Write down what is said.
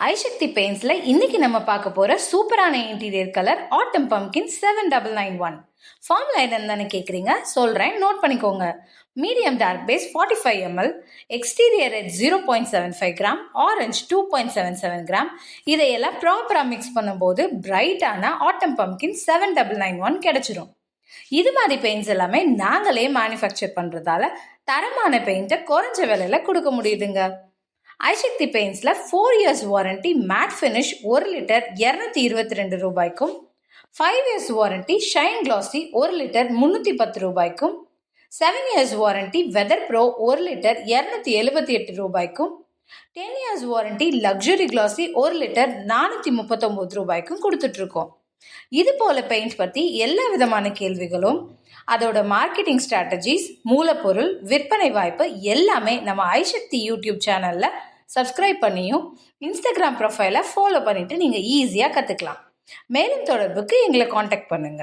ஐசக்தி பெயிண்ட்ஸ்ல இன்னைக்கு நம்ம பார்க்க போற சூப்பரான இன்டீரியர் கலர் ஆட்டம் பம்கின் 7991. ஃபார்ம்ல என்னன்னு கேக்குறீங்க, சொல்றேன், நோட் பண்ணிக்கோங்க. Medium dark base 45 ml, exterior red 0.75 gram, orange 2.77 gram. இதையெல்லாம் ப்ராப்பரா மிக்ஸ் பண்ணும்போது பிரைட்டான ஆட்டம் பம்கின் 7991 கிடைச்சிரும். இது மாதிரி பெயிண்ட்ஸ் எல்லாமே நாங்களே மேனுஃபேக்சர் பண்றதால தரமான பெயிண்ட்டை குறைஞ்ச விலையில கொடுக்க முடியுதுங்க. ஐசக்தி பெயிண்ட்ஸ்ல 4 years warranty matte finish 1 litre 222 ரூபாய்க்கும், 5 years warranty shine glossy 1 litre 310 ரூபாய்க்கும், 7 years warranty weather pro 1 litre 278 ரூபாய்க்கும், 10 years warranty luxury glossy 1 litre 439 ரூபாய்க்கும் கொடுத்துட்டு இருக்கோம். இது போல பெயிண்ட் பத்தி எல்லா விதமான கேள்விகளும், அதோட மார்க்கெட்டிங் ஸ்ட்ராட்டஜிஸ், மூலப்பொருள், விற்பனை வாய்ப்பு எல்லாமே நம்ம ஐசக்தி யூடியூப் சேனல்ல சப்ஸ்கிரைப் பண்ணியும் இன்ஸ்டாகிராம் ப்ரொஃபைலை ஃபாலோ பண்ணிட்டு நீங்க ஈஸியா கத்துக்கலாம். மேலும் தொடர்புக்கு எங்களை காண்டாக்ட் பண்ணுங்க.